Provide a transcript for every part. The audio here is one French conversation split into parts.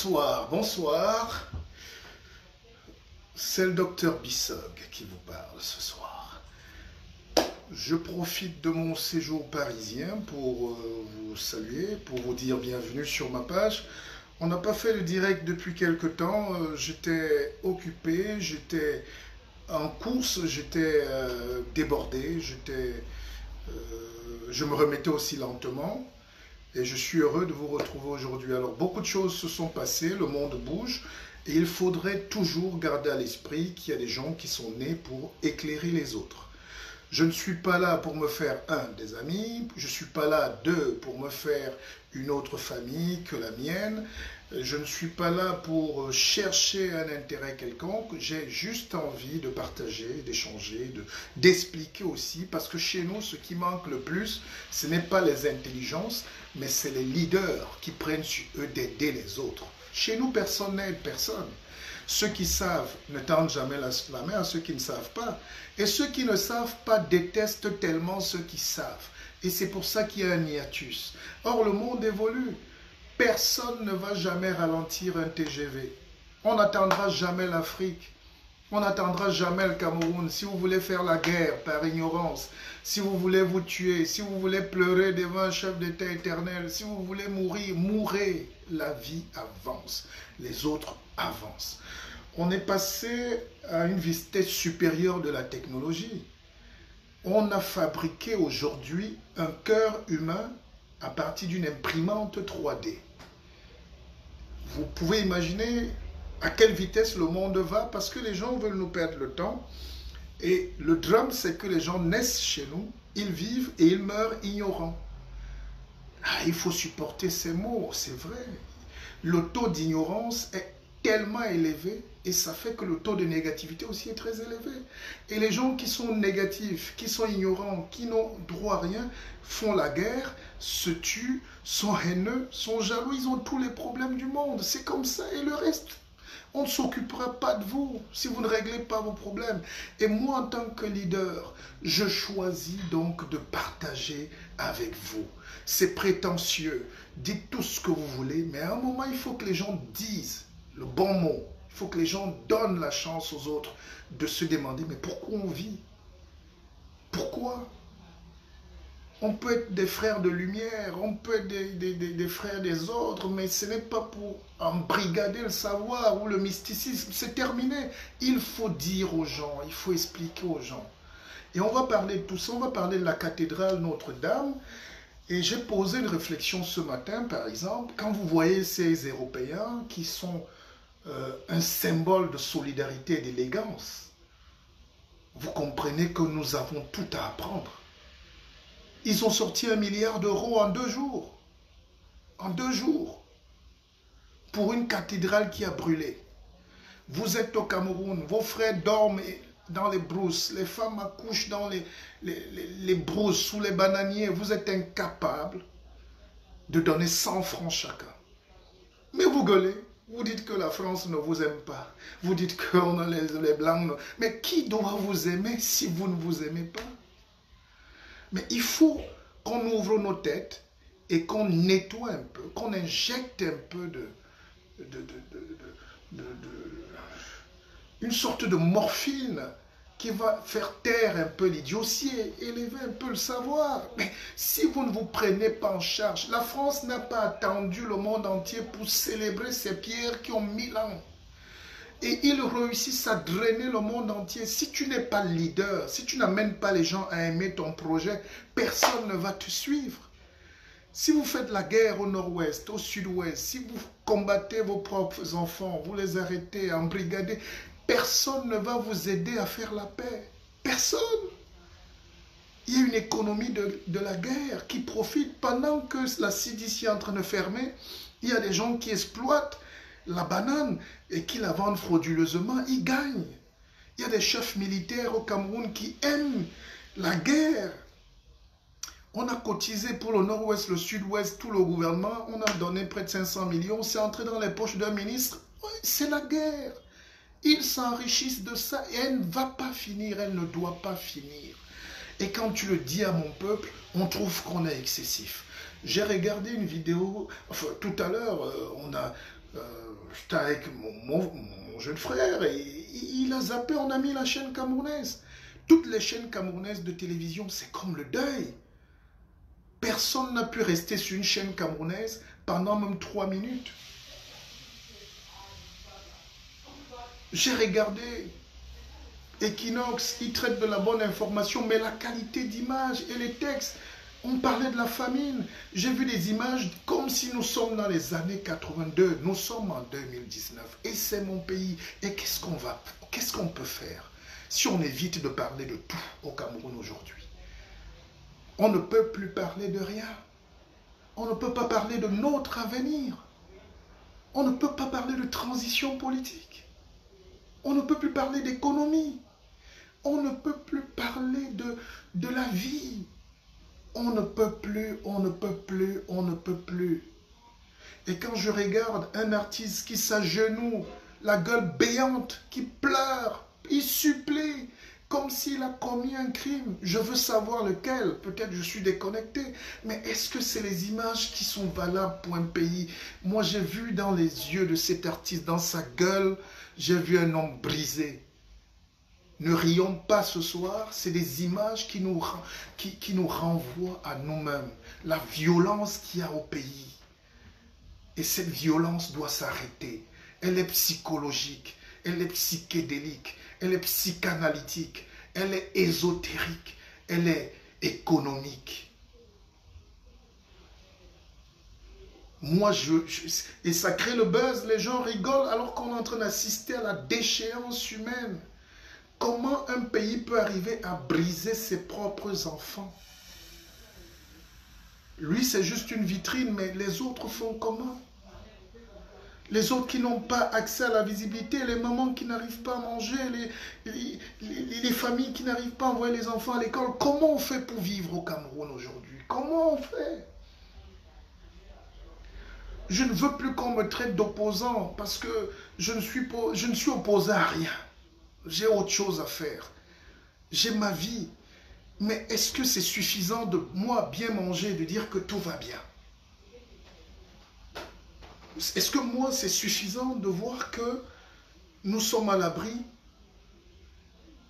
Bonsoir, bonsoir. C'est le docteur Bissog qui vous parle ce soir. Je profite de mon séjour parisien pour vous saluer, pour vous dire bienvenue sur ma page. On n'a pas fait le direct depuis quelque temps. J'étais occupé, j'étais en course, j'étais débordé, je me remettais aussi lentement. Et je suis heureux de vous retrouver aujourd'hui. Alors, beaucoup de choses se sont passées, le monde bouge, et il faudrait toujours garder à l'esprit qu'il y a des gens qui sont nés pour éclairer les autres. Je ne suis pas là pour me faire des amis, je ne suis pas là pour me faire une autre famille que la mienne, je ne suis pas là pour chercher un intérêt quelconque, j'ai juste envie de partager, d'échanger, d'expliquer aussi, parce que chez nous, ce qui manque le plus, ce n'est pas les intelligences, mais c'est les leaders qui prennent sur eux d'aider les autres. Chez nous, personne n'aide personne. Ceux qui savent ne tendent jamais la main à ceux qui ne savent pas. Et ceux qui ne savent pas détestent tellement ceux qui savent. Et c'est pour ça qu'il y a un hiatus. Or, le monde évolue. Personne ne va jamais ralentir un TGV. On n'attendra jamais l'Afrique. On n'attendra jamais le Cameroun. Si vous voulez faire la guerre par ignorance, si vous voulez vous tuer, si vous voulez pleurer devant un chef d'État éternel, si vous voulez mourir, mourrez. La vie avance. Les autres avancent. On est passé à une vitesse supérieure de la technologie. On a fabriqué aujourd'hui un cœur humain à partir d'une imprimante 3D. Vous pouvez imaginer à quelle vitesse le monde va parce que les gens veulent nous perdre le temps. Et le drame, c'est que les gens naissent chez nous, ils vivent et ils meurent ignorants. Ah, il faut supporter ces mots, c'est vrai. Le taux d'ignorance est tellement élevé et ça fait que le taux de négativité aussi est très élevé. Et les gens qui sont négatifs, qui sont ignorants, qui n'ont droit à rien, font la guerre, se tuent, sont haineux, sont jaloux, ils ont tous les problèmes du monde. C'est comme ça et le reste, on ne s'occupera pas de vous si vous ne réglez pas vos problèmes. Et moi, en tant que leader, je choisis donc de partager avec vous. C'est prétentieux. Dites tout ce que vous voulez, mais à un moment, il faut que les gens disent le bon mot. Il faut que les gens donnent la chance aux autres de se demander, mais pourquoi on vit? Pourquoi? On peut être des frères de lumière, on peut être des frères des autres, mais ce n'est pas pour embrigader le savoir ou le mysticisme, c'est terminé. Il faut dire aux gens, il faut expliquer aux gens. Et on va parler de tout ça, on va parler de la cathédrale Notre-Dame. Et j'ai posé une réflexion ce matin, par exemple, quand vous voyez ces Européens qui sont un symbole de solidarité et d'élégance, vous comprenez que nous avons tout à apprendre. Ils ont sorti 1 milliard d'euros en 2 jours. En 2 jours. Pour une cathédrale qui a brûlé. Vous êtes au Cameroun, vos frères dorment dans les brousses, les femmes accouchent dans les brousses, sous les bananiers. Vous êtes incapables de donner 100 francs chacun. Mais vous gueulez. Vous dites que la France ne vous aime pas. Vous dites qu'on a les Blancs. Mais qui doit vous aimer si vous ne vous aimez pas? Mais il faut qu'on ouvre nos têtes et qu'on nettoie un peu, qu'on injecte un peu une sorte de morphine qui va faire taire un peu l'idiotie, élever un peu le savoir. Mais si vous ne vous prenez pas en charge, la France n'a pas attendu le monde entier pour célébrer ces pierres qui ont 1000 ans. Et ils réussissent à drainer le monde entier. Si tu n'es pas leader, si tu n'amènes pas les gens à aimer ton projet, personne ne va te suivre. Si vous faites la guerre au nord-ouest, au sud-ouest, si vous combattez vos propres enfants, vous les arrêtez, embrigadez, personne ne va vous aider à faire la paix. Personne. Il y a une économie de la guerre qui profite pendant que la sédition est en train de fermer. Il y a des gens qui exploitent la banane et qui la vendent frauduleusement, ils gagnent. Il y a des chefs militaires au Cameroun qui aiment la guerre. On a cotisé pour le nord-ouest, le sud-ouest, tout le gouvernement, on a donné près de 500 millions, c'est entré dans les poches d'un ministre. Oui, c'est la guerre. Ils s'enrichissent de ça et elle ne va pas finir, elle ne doit pas finir. Et quand tu le dis à mon peuple, on trouve qu'on est excessif. J'ai regardé une vidéo, enfin tout à l'heure, on a J'étais avec mon jeune frère et il a zappé, on a mis la chaîne camerounaise. Toutes les chaînes camerounaises de télévision, c'est comme le deuil. Personne n'a pu rester sur une chaîne camerounaise pendant même 3 minutes. J'ai regardé Equinox, ils traitent de la bonne information, mais la qualité d'image et les textes, on parlait de la famine. J'ai vu des images comme si nous sommes dans les années 82. Nous sommes en 2019 et c'est mon pays. Et qu'est-ce qu'on peut faire si on évite de parler de tout au Cameroun aujourd'hui? On ne peut plus parler de rien. On ne peut pas parler de notre avenir. On ne peut pas parler de transition politique. On ne peut plus parler d'économie. On ne peut plus parler de la vie. On ne peut plus, on ne peut plus, on ne peut plus. Et quand je regarde un artiste qui s'agenouille, la gueule béante, qui pleure, il supplie, comme s'il a commis un crime. Je veux savoir lequel. Peut-être je suis déconnecté. Mais est-ce que c'est les images qui sont valables pour un pays? Moi, j'ai vu dans les yeux de cet artiste, dans sa gueule, j'ai vu un homme brisé. Ne rions pas ce soir, c'est des images qui nous renvoient à nous-mêmes. La violence qu'il y a au pays. Et cette violence doit s'arrêter. Elle est psychologique, elle est psychédélique, elle est psychanalytique, elle est ésotérique, elle est économique. Moi, et ça crée le buzz, les gens rigolent alors qu'on est en train d'assister à la déchéance humaine. Comment un pays peut arriver à briser ses propres enfants? Lui, c'est juste une vitrine, mais les autres font comment? Les autres qui n'ont pas accès à la visibilité, les mamans qui n'arrivent pas à manger, les familles qui n'arrivent pas à envoyer les enfants à l'école. Comment on fait pour vivre au Cameroun aujourd'hui? Comment on fait? Je ne veux plus qu'on me traite d'opposant parce que je ne suis opposé à rien. J'ai autre chose à faire. J'ai ma vie. Mais est-ce que c'est suffisant de moi bien manger et de dire que tout va bien? Est-ce que moi c'est suffisant de voir que nous sommes à l'abri?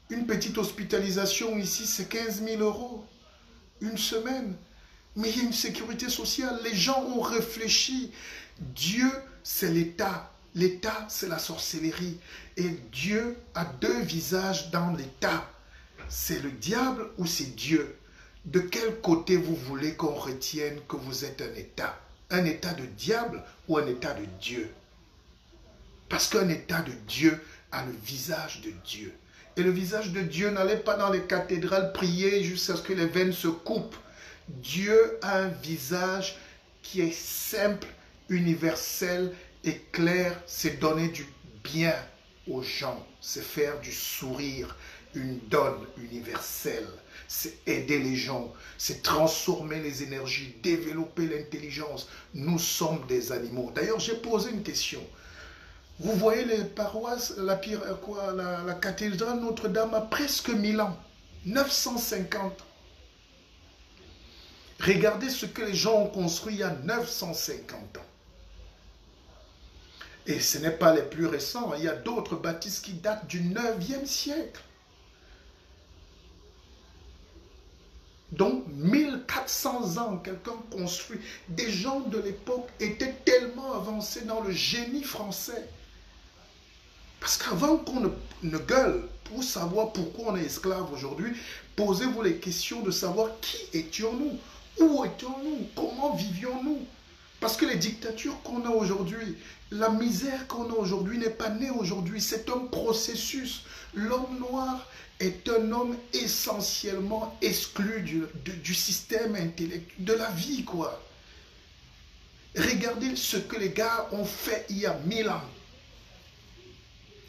Une petite hospitalisation ici c'est 15 000 € une semaine. Mais il y a une sécurité sociale. Les gens ont réfléchi. Dieu c'est l'État. L'État, c'est la sorcellerie. Et Dieu a deux visages dans l'État. C'est le diable ou c'est Dieu? De quel côté vous voulez qu'on retienne que vous êtes un État? Un État de diable ou un État de Dieu? Parce qu'un État de Dieu a le visage de Dieu. Et le visage de Dieu n'allait pas dans les cathédrales prier jusqu'à ce que les veines se coupent. Dieu a un visage qui est simple, universel et clair, c'est donner du bien aux gens, c'est faire du sourire, une donne universelle, c'est aider les gens, c'est transformer les énergies, développer l'intelligence. Nous sommes des animaux. D'ailleurs, j'ai posé une question. Vous voyez les paroisses, la cathédrale Notre-Dame a presque 1000 ans, 950 ans. Regardez ce que les gens ont construit il y a 950 ans. Et ce n'est pas les plus récents. Il y a d'autres bâtisses qui datent du 9e siècle. Donc, 1400 ans, quelqu'un construit. Des gens de l'époque étaient tellement avancés dans le génie français. Parce qu'avant qu'on ne gueule pour savoir pourquoi on est esclave aujourd'hui, posez-vous les questions de savoir qui étions-nous, où étions-nous, comment vivions-nous. Parce que les dictatures qu'on a aujourd'hui, la misère qu'on a aujourd'hui n'est pas née aujourd'hui, c'est un processus. L'homme noir est un homme essentiellement exclu du système intellectuel, de la vie, quoi. Regardez ce que les gars ont fait il y a 1000 ans.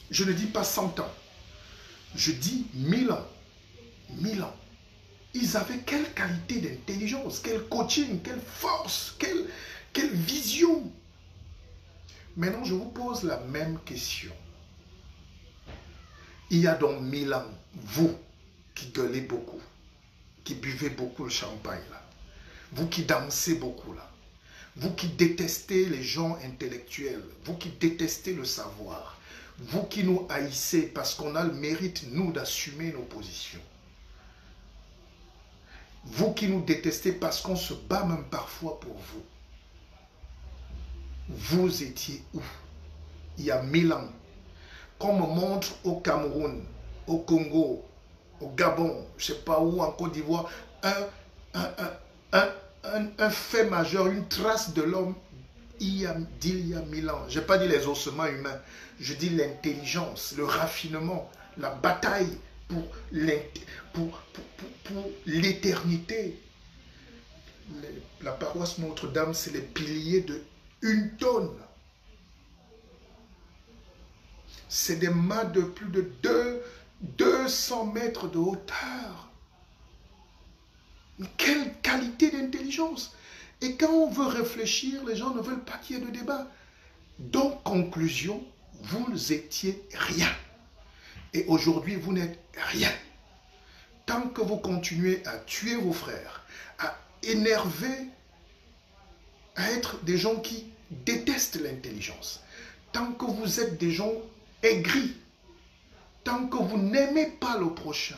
Je ne dis pas 100 ans. Je dis 1000 ans. 1000 ans. Ils avaient quelle qualité d'intelligence, quel coaching, quelle force, quelle vision. Maintenant, je vous pose la même question. Il y a donc 1000 ans, vous qui gueulez beaucoup, qui buvez beaucoup le champagne, là, vous qui dansez beaucoup, là, vous qui détestez les gens intellectuels, vous qui détestez le savoir, vous qui nous haïssez parce qu'on a le mérite, nous, d'assumer nos positions. Vous qui nous détestez parce qu'on se bat même parfois pour vous. Vous étiez où? Il y a 1000 ans. Qu'on me montre au Cameroun, au Congo, au Gabon, je ne sais pas où, en Côte d'Ivoire, un fait majeur, une trace de l'homme d'il y a 1000 ans. Je n'ai pas dit les ossements humains, je dis l'intelligence, le raffinement, la bataille pour l'éternité. La paroisse Notre-Dame, c'est les piliers de 1 tonne. C'est des mâts de plus de 200 mètres de hauteur. Quelle qualité d'intelligence! Et quand on veut réfléchir, les gens ne veulent pas qu'il y ait de débat. Donc, conclusion, vous étiez rien. Et aujourd'hui, vous n'êtes rien. Tant que vous continuez à tuer vos frères, à énerver, à être des gens qui détestent l'intelligence, tant que vous êtes des gens aigris, tant que vous n'aimez pas le prochain,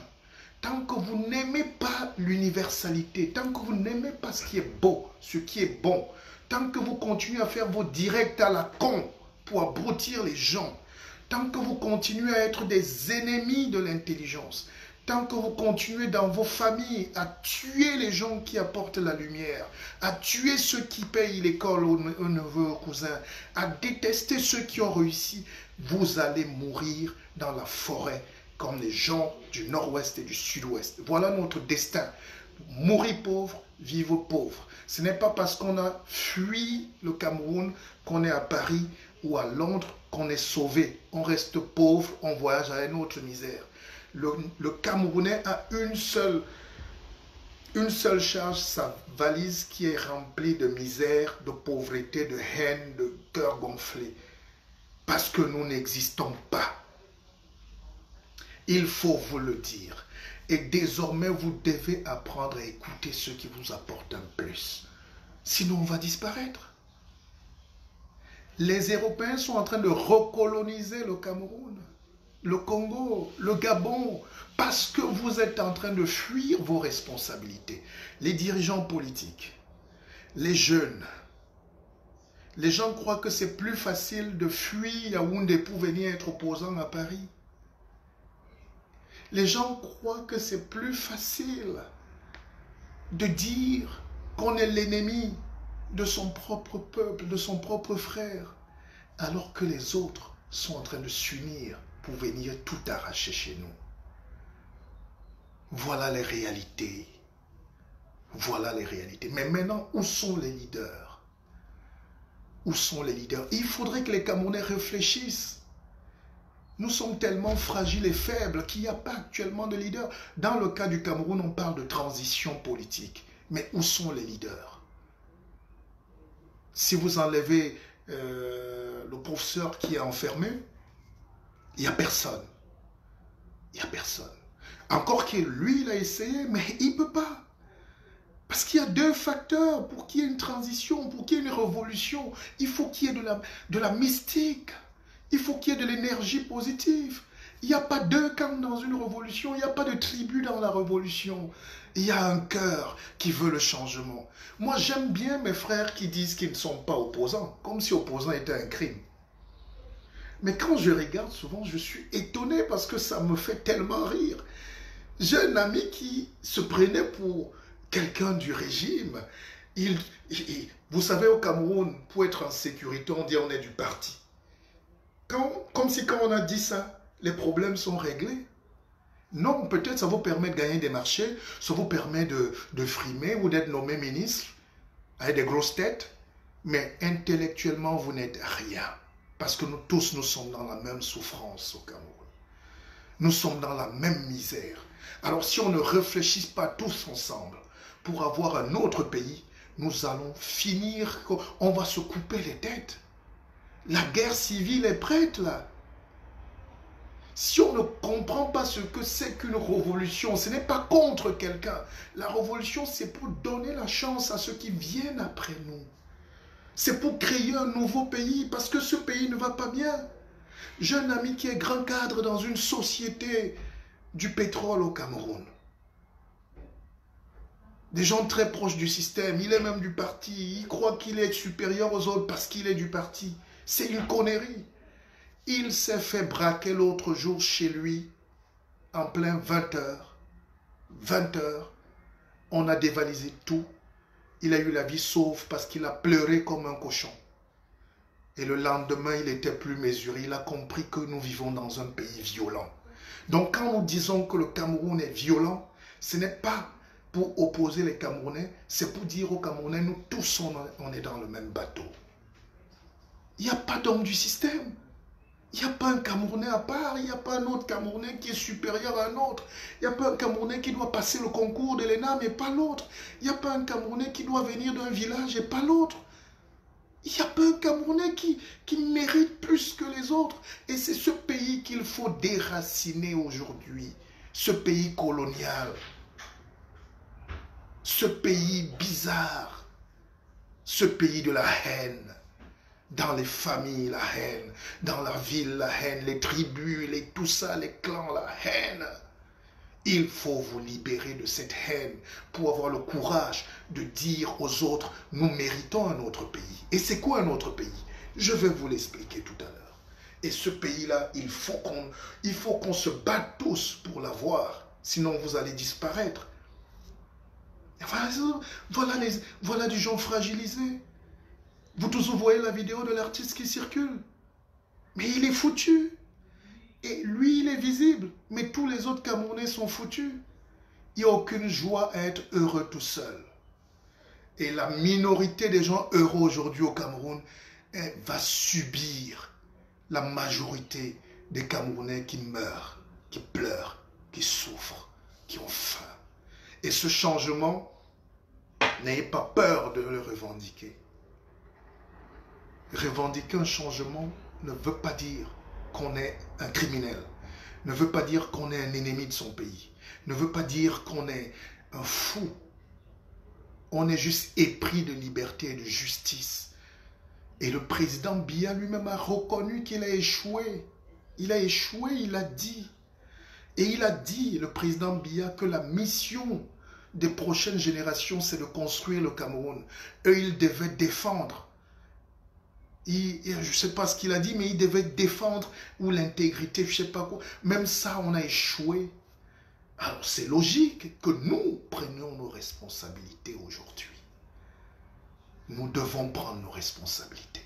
tant que vous n'aimez pas l'universalité, tant que vous n'aimez pas ce qui est beau, ce qui est bon, tant que vous continuez à faire vos directs à la con pour abrutir les gens, tant que vous continuez à être des ennemis de l'intelligence, tant que vous continuez dans vos familles à tuer les gens qui apportent la lumière, à tuer ceux qui payent l'école aux neveux, aux cousins, à détester ceux qui ont réussi, vous allez mourir dans la forêt comme les gens du nord-ouest et du sud-ouest. Voilà notre destin. Mourir pauvre, vivre pauvre. Ce n'est pas parce qu'on a fui le Cameroun qu'on est à Paris ou à Londres qu'on est sauvé. On reste pauvre, on voyage à une autre misère. Le Camerounais a une seule charge, sa valise qui est remplie de misère, de pauvreté, de haine, de cœur gonflé. Parce que nous n'existons pas. Il faut vous le dire. Et désormais, vous devez apprendre à écouter ceux qui vous apportent un plus. Sinon, on va disparaître. Les Européens sont en train de recoloniser le Cameroun, le Congo, le Gabon, parce que vous êtes en train de fuir vos responsabilités. Les dirigeants politiques, les jeunes, les gens croient que c'est plus facile de fuir Yaoundé pour venir être opposant à Paris. Les gens croient que c'est plus facile de dire qu'on est l'ennemi de son propre peuple, de son propre frère, alors que les autres sont en train de s'unir pour venir tout arracher chez nous. Voilà les réalités. Voilà les réalités. Mais maintenant, où sont les leaders? Où sont les leaders? Il faudrait que les Camerounais réfléchissent. Nous sommes tellement fragiles et faibles qu'il n'y a pas actuellement de leaders. Dans le cas du Cameroun, on parle de transition politique. Mais où sont les leaders? Si vous enlevez le professeur qui est enfermé, il n'y a personne. Il n'y a personne. Encore que lui, il a essayé, mais il ne peut pas. Parce qu'il y a 2 facteurs pour qu'il y ait une transition, pour qu'il y ait une révolution. Il faut qu'il y ait de la mystique. Il faut qu'il y ait de l'énergie positive. Il n'y a pas 2 camps dans une révolution. Il n'y a pas de tribu dans la révolution. Il y a un cœur qui veut le changement. Moi, j'aime bien mes frères qui disent qu'ils ne sont pas opposants, comme si opposant était un crime. Mais quand je regarde souvent, je suis étonné parce que ça me fait tellement rire. J'ai un ami qui se prenait pour quelqu'un du régime. Vous savez, au Cameroun, pour être en sécurité, on dit on est du parti. Comme si quand on a dit ça, les problèmes sont réglés. Non, peut-être ça vous permet de gagner des marchés, ça vous permet de frimer ou d'être nommé ministre avec des grosses têtes, mais intellectuellement, vous n'êtes rien. Parce que nous tous, nous sommes dans la même souffrance au Cameroun. Nous sommes dans la même misère. Alors si on ne réfléchit pas tous ensemble pour avoir un autre pays, nous allons finir, on va se couper les têtes. La guerre civile est prête là. Si on ne comprend pas ce que c'est qu'une révolution, ce n'est pas contre quelqu'un. La révolution, c'est pour donner la chance à ceux qui viennent après nous. C'est pour créer un nouveau pays parce que ce pays ne va pas bien. J'ai un ami qui est grand cadre dans une société du pétrole au Cameroun. Des gens très proches du système, il est même du parti, il croit qu'il est supérieur aux autres parce qu'il est du parti. C'est une connerie. Il s'est fait braquer l'autre jour chez lui, en plein 20 heures. 20 heures, on a dévalisé tout. Il a eu la vie sauve parce qu'il a pleuré comme un cochon. Et le lendemain, il était plus mesuré. Il a compris que nous vivons dans un pays violent. Donc quand nous disons que le Cameroun est violent, ce n'est pas pour opposer les Camerounais, c'est pour dire aux Camerounais, nous tous on est dans le même bateau. Il n'y a pas d'homme du système. Il n'y a pas un Camerounais à part, il n'y a pas un autre Camerounais qui est supérieur à un autre. Il n'y a pas un Camerounais qui doit passer le concours de l'ENA, mais pas l'autre. Il n'y a pas un Camerounais qui doit venir d'un village et pas l'autre. Il n'y a pas un Camerounais qui mérite plus que les autres. Et c'est ce pays qu'il faut déraciner aujourd'hui. Ce pays colonial. Ce pays bizarre. Ce pays de la haine. Dans les familles, la haine. Dans la ville, la haine. Les tribus, tout ça, les clans, la haine. Il faut vous libérer de cette haine pour avoir le courage de dire aux autres, nous méritons un autre pays. Et c'est quoi un autre pays? Je vais vous l'expliquer tout à l'heure. Et ce pays-là, il faut qu'on se batte tous pour l'avoir. Sinon, vous allez disparaître. Voilà des gens fragilisés. Vous tous vous voyez la vidéo de l'artiste qui circule. Mais il est foutu. Et lui, il est visible. Mais tous les autres Camerounais sont foutus. Il n'y a aucune joie à être heureux tout seul. Et la minorité des gens heureux aujourd'hui au Cameroun va subir la majorité des Camerounais qui meurent, qui pleurent, qui souffrent, qui ont faim. Et ce changement, n'ayez pas peur de le revendiquer. Revendiquer un changement ne veut pas dire qu'on est un criminel, ne veut pas dire qu'on est un ennemi de son pays, ne veut pas dire qu'on est un fou. On est juste épris de liberté et de justice. Et le président Biya lui-même a reconnu qu'il a échoué. Il a échoué, il a dit. Et il a dit, le président Biya, que la mission des prochaines générations, c'est de construire le Cameroun. Eux, ils devaient défendre. Je ne sais pas ce qu'il a dit, mais il devait défendre ou l'intégrité, je ne sais pas quoi. Même ça, on a échoué. Alors, c'est logique que nous prenions nos responsabilités aujourd'hui. Nous devons prendre nos responsabilités.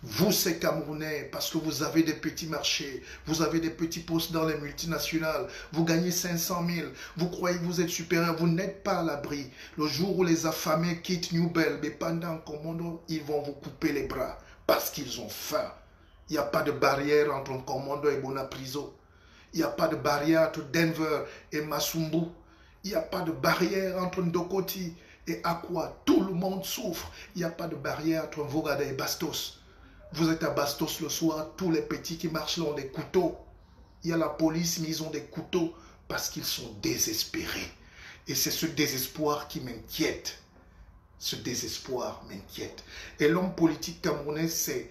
Vous, ces Camerounais, parce que vous avez des petits marchés, vous avez des petits postes dans les multinationales, vous gagnez 500 000, vous croyez que vous êtes supérieur, vous n'êtes pas à l'abri. Le jour où les affamés quittent New Bell, mais pendant Commando, ils vont vous couper les bras parce qu'ils ont faim. Il n'y a pas de barrière entre Commando et Bonapriso. Il n'y a pas de barrière entre Denver et Masumbu. Il n'y a pas de barrière entre Ndokoti et Akwa. Tout le monde souffre. Il n'y a pas de barrière entre Vogada et Bastos. Vous êtes à Bastos le soir, tous les petits qui marchent là ont des couteaux. Il y a la police, mais ils ont des couteaux parce qu'ils sont désespérés. Et c'est ce désespoir qui m'inquiète. Ce désespoir m'inquiète. Et l'homme politique camerounais, c'est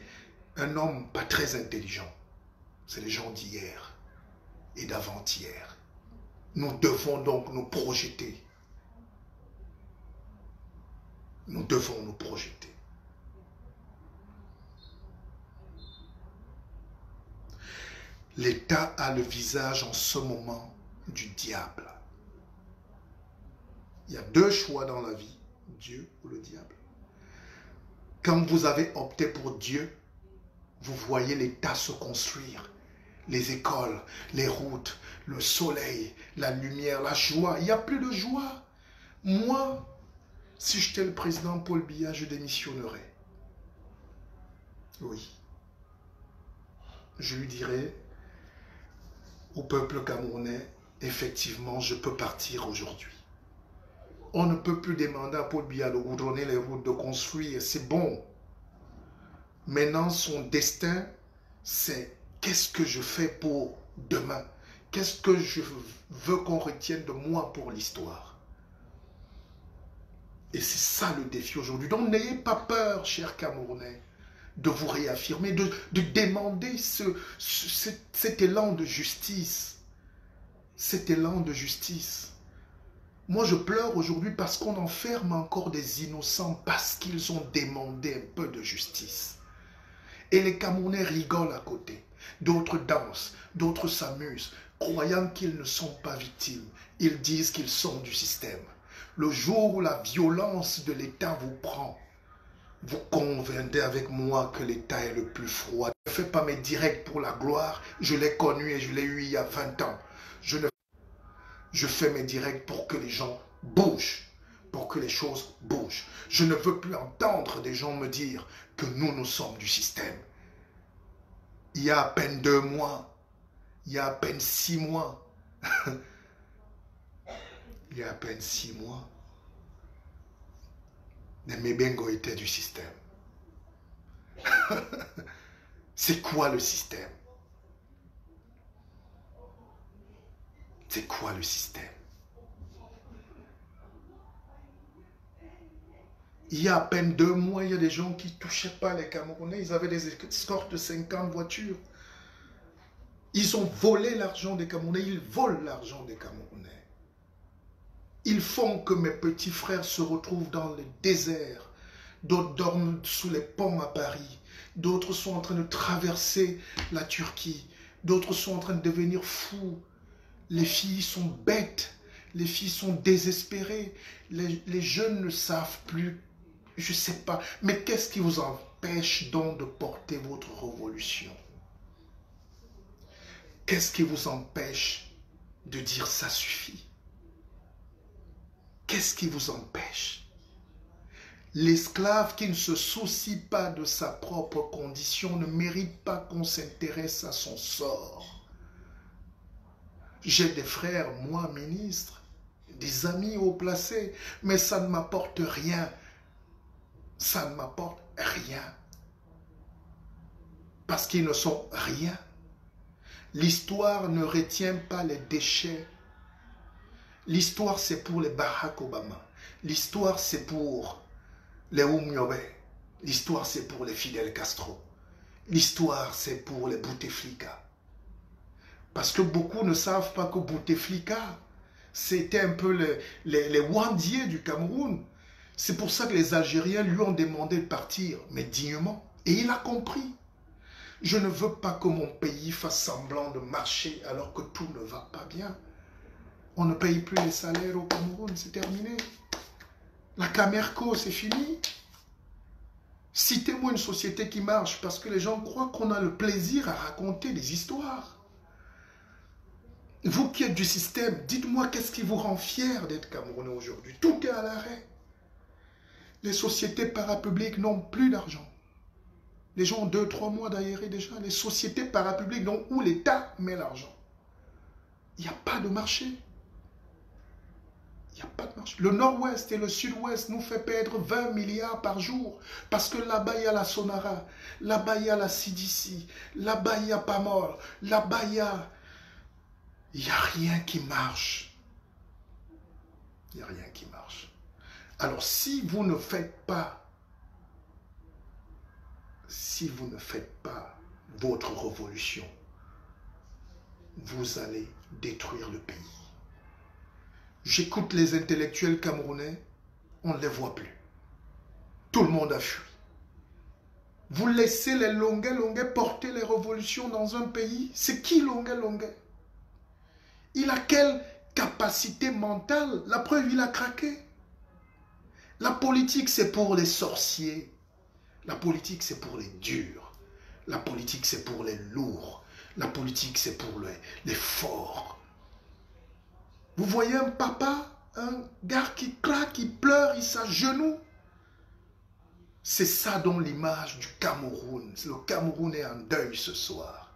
un homme pas très intelligent. C'est les gens d'hier et d'avant-hier. Nous devons donc nous projeter. Nous devons nous projeter. L'État a le visage en ce moment du diable. Il y a deux choix dans la vie, Dieu ou le diable. Quand vous avez opté pour Dieu, vous voyez l'État se construire. Les écoles, les routes, le soleil, la lumière, la joie. Il n'y a plus de joie. Moi, si j'étais le président Paul Biya, je démissionnerais. Oui. Je lui dirais au peuple camerounais, effectivement, je peux partir aujourd'hui. On ne peut plus demander à Paul Biya de goudronner les routes, de construire, c'est bon. Maintenant, son destin, c'est qu'est-ce que je fais pour demain? Qu'est-ce que je veux qu'on retienne de moi pour l'histoire? Et c'est ça le défi aujourd'hui. Donc n'ayez pas peur, chers Camerounais, de vous réaffirmer, de demander cet élan de justice. Cet élan de justice. Moi, je pleure aujourd'hui parce qu'on enferme encore des innocents parce qu'ils ont demandé un peu de justice. Et les Camerounais rigolent à côté. D'autres dansent, d'autres s'amusent, croyant qu'ils ne sont pas victimes. Ils disent qu'ils sont du système. Le jour où la violence de l'État vous prend, vous conviendrez avec moi que l'État est le plus froid. Je ne fais pas mes directs pour la gloire. Je l'ai connu et je l'ai eu il y a 20 ans. Je fais mes directs pour que les gens bougent, pour que les choses bougent. Je ne veux plus entendre des gens me dire que nous sommes du système. Il y a à peine 2 mois, il y a à peine 6 mois, il y a à peine 6 mois, les Mebengo étaient du système. C'est quoi le système? C'est quoi le système? Il y a à peine 2 mois, il y a des gens qui ne touchaient pas les Camerounais. Ils avaient des escortes de 50 voitures. Ils ont volé l'argent des Camerounais. Ils volent l'argent des Camerounais. Ils font que mes petits frères se retrouvent dans le désert. D'autres dorment sous les ponts à Paris. D'autres sont en train de traverser la Turquie. D'autres sont en train de devenir fous. Les filles sont bêtes. Les filles sont désespérées. Les jeunes ne savent plus. Je ne sais pas. Mais qu'est-ce qui vous empêche donc de porter votre révolution? Qu'est-ce qui vous empêche de dire ça suffit? Qu'est-ce qui vous empêche? L'esclave qui ne se soucie pas de sa propre condition ne mérite pas qu'on s'intéresse à son sort. J'ai des frères, moi, ministres, des amis haut placés, mais ça ne m'apporte rien. Ça ne m'apporte rien. Parce qu'ils ne sont rien. L'histoire ne retient pas les déchets. L'histoire, c'est pour les Barack Obama. L'histoire, c'est pour les Oumiobe. L'histoire, c'est pour les Fidel Castro. L'histoire, c'est pour les Bouteflika. Parce que beaucoup ne savent pas que Bouteflika, c'était un peu les Wandiers du Cameroun. C'est pour ça que les Algériens lui ont demandé de partir, mais dignement. Et il a compris. Je ne veux pas que mon pays fasse semblant de marcher alors que tout ne va pas bien. On ne paye plus les salaires au Cameroun, c'est terminé. La Camerco, c'est fini. Citez-moi une société qui marche parce que les gens croient qu'on a le plaisir à raconter des histoires. Vous qui êtes du système, dites-moi qu'est-ce qui vous rend fier d'être Camerounais aujourd'hui. Tout est à l'arrêt. Les sociétés parapubliques n'ont plus d'argent. Les gens ont 2-3 mois d'aéré déjà. Les sociétés parapubliques, donc où l'État met l'argent. Il n'y a pas de marché. Il n'y a pas de marché. Le nord-ouest et le sud-ouest nous fait perdre 20 milliards par jour. Parce que là-bas, il y a la Sonara. Là-bas, il y a la CDC. Là-bas, il y a Pamol. Là-bas, il y a... Il n'y a rien qui marche. Il n'y a rien qui marche. Alors, si vous ne faites pas votre révolution, vous allez détruire le pays. J'écoute les intellectuels camerounais, on ne les voit plus. Tout le monde a fui. Vous laissez les Longuet porter les révolutions dans un pays. C'est qui Longuet? Il a quelle capacité mentale? La preuve, il a craqué. La politique, c'est pour les sorciers. La politique, c'est pour les durs. La politique, c'est pour les lourds. La politique, c'est pour les forts. Vous voyez un papa, un gars qui craque, qui pleure, il s'agenouille. C'est ça dans l'image du Cameroun. Le Cameroun est en deuil ce soir.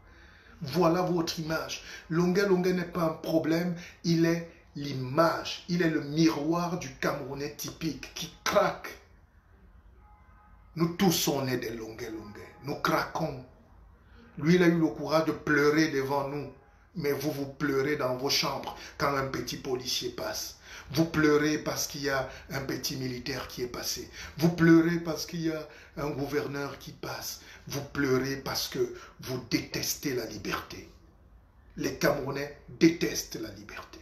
Voilà votre image. Longuet n'est pas un problème, il est l'image. Il est le miroir du Camerounais typique qui craque. Nous tous, on est des Longuet. Nous craquons. Lui, il a eu le courage de pleurer devant nous. Mais vous pleurez dans vos chambres quand un petit policier passe. Vous pleurez parce qu'il y a un petit militaire qui est passé. Vous pleurez parce qu'il y a un gouverneur qui passe. Vous pleurez parce que vous détestez la liberté. Les Camerounais détestent la liberté.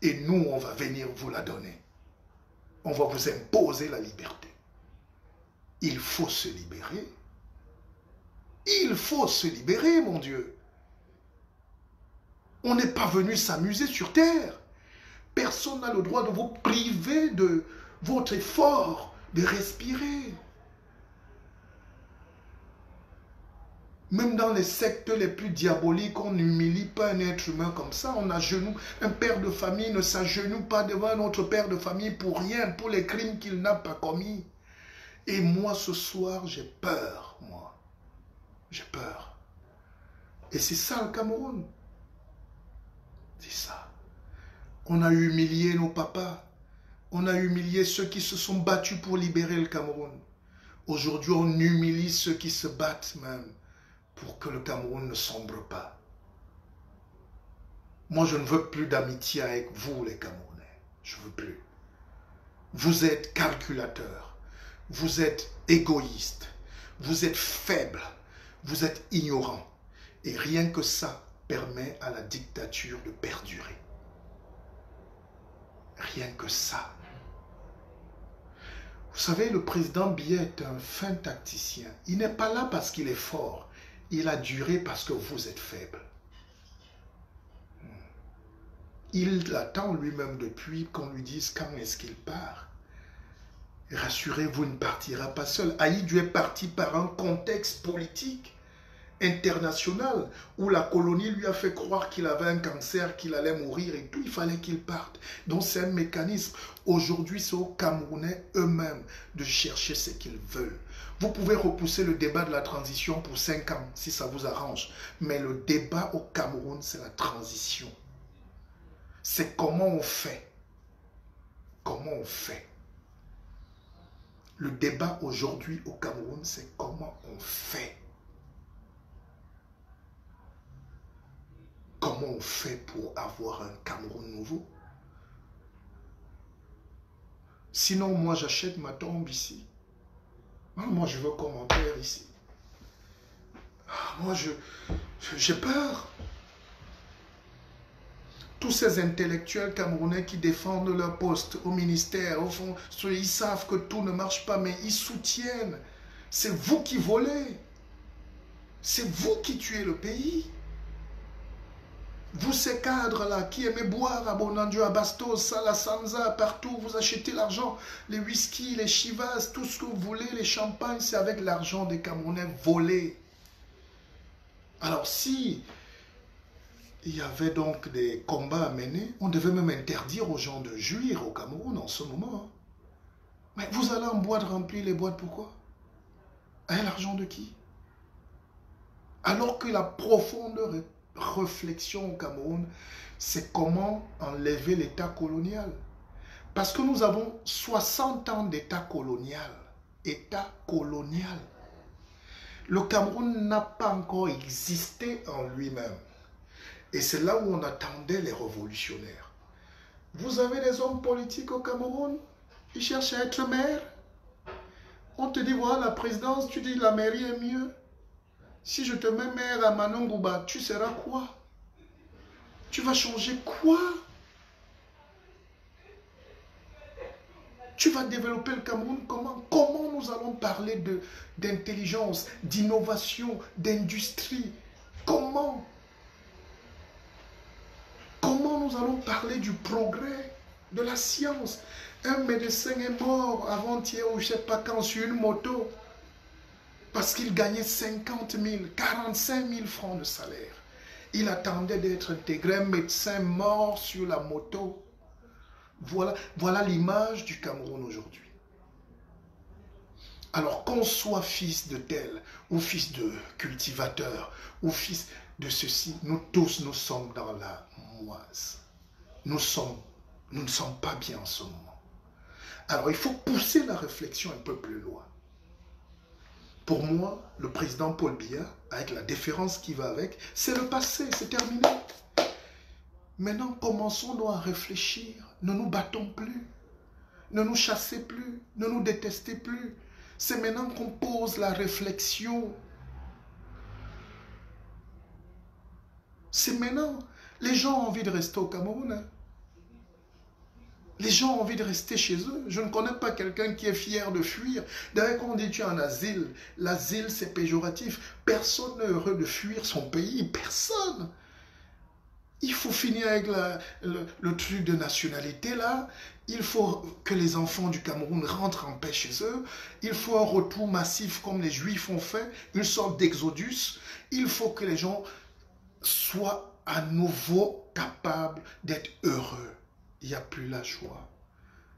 Et nous, on va venir vous la donner. On va vous imposer la liberté. Il faut se libérer. Il faut se libérer, mon Dieu. On n'est pas venu s'amuser sur terre. Personne n'a le droit de vous priver de votre effort de respirer. Même dans les sectes les plus diaboliques, on n'humilie pas un être humain comme ça. On agenouille. Un père de famille ne s'agenouille pas devant un autre père de famille pour rien, pour les crimes qu'il n'a pas commis. Et moi, ce soir, j'ai peur, moi. J'ai peur. Et c'est ça le Cameroun. C'est ça. On a humilié nos papas. On a humilié ceux qui se sont battus pour libérer le Cameroun. Aujourd'hui, on humilie ceux qui se battent même pour que le Cameroun ne sombre pas. Moi, je ne veux plus d'amitié avec vous, les Camerounais. Je ne veux plus. Vous êtes calculateurs. Vous êtes égoïstes. Vous êtes faibles. Vous êtes ignorants. Et rien que ça permet à la dictature de perdurer. Rien que ça. Vous savez, le président Biya est un fin tacticien. Il n'est pas là parce qu'il est fort. Il a duré parce que vous êtes faible. Il attend lui-même depuis qu'on lui dise quand est-ce qu'il part. Rassurez-vous, il ne partira pas seul. Ahidjo est parti par un contexte politique international où la colonie lui a fait croire qu'il avait un cancer, qu'il allait mourir et tout. Il fallait qu'il parte. Donc c'est un mécanisme. Aujourd'hui, c'est aux Camerounais eux-mêmes de chercher ce qu'ils veulent. Vous pouvez repousser le débat de la transition pour 5 ans, si ça vous arrange. Mais le débat au Cameroun, c'est la transition. C'est comment on fait. Comment on fait. Le débat aujourd'hui au Cameroun, c'est comment on fait. Comment on fait pour avoir un Cameroun nouveau? Sinon, moi, j'achète ma tombe ici. Moi, je veux commentaire ici. Moi, j'ai peur. Tous ces intellectuels camerounais qui défendent leur poste au ministère, au fond, ils savent que tout ne marche pas, mais ils soutiennent. C'est vous qui volez. C'est vous qui tuez le pays. Vous, ces cadres-là, qui aimez boire à Bonandio, à Bastos, à la Sanza, partout, vous achetez l'argent, les whisky, les chivas, tout ce que vous voulez, les champagnes, c'est avec l'argent des Camerounais volés. Alors si il y avait donc des combats à mener, on devait même interdire aux gens de jouir au Cameroun en ce moment. Mais vous allez en boîte remplir les boîtes, pourquoi? Avec l'argent de qui? Alors que la profonde réflexion au Cameroun, c'est comment enlever l'État colonial. Parce que nous avons 60 ans d'État colonial. État colonial. Le Cameroun n'a pas encore existé en lui-même. Et c'est là où on attendait les révolutionnaires. Vous avez des hommes politiques au Cameroun, ils cherchent à être maire. On te dit, voilà la présidence, tu dis la mairie est mieux. Si je te mets maire à Manongouba, tu seras quoi? Tu vas changer quoi? Tu vas développer le Cameroun comment? Comment nous allons parler d'intelligence, d'innovation, d'industrie? Comment? Comment nous allons parler du progrès, de la science? Un médecin est mort avant-hier ou je ne sais pas quand sur une moto parce qu'il gagnait 50 000, 45 000 francs de salaire. Il attendait d'être intégré, un médecin mort sur la moto. Voilà l'image du Cameroun aujourd'hui. Alors qu'on soit fils de tel, ou fils de cultivateur, ou fils de ceci, nous tous, nous sommes dans la moise. Nous ne sommes pas bien en ce moment. Alors il faut pousser la réflexion un peu plus loin. Pour moi, le président Paul Biya, avec la déférence qui va avec, c'est le passé, c'est terminé. Maintenant, commençons-nous à réfléchir. Ne nous battons plus. Ne nous chassez plus. Ne nous détestez plus. C'est maintenant qu'on pose la réflexion. C'est maintenant. Les gens ont envie de rester au Cameroun. Hein. Les gens ont envie de rester chez eux. Je ne connais pas quelqu'un qui est fier de fuir. D'ailleurs, quand on dit tu es en asile, l'asile c'est péjoratif. Personne n'est heureux de fuir son pays. Personne. Il faut finir avec le truc de nationalité là. Il faut que les enfants du Cameroun rentrent en paix chez eux. Il faut un retour massif comme les Juifs ont fait, une sorte d'exodus. Il faut que les gens soient à nouveau capables d'être heureux. Il n'y a plus la joie.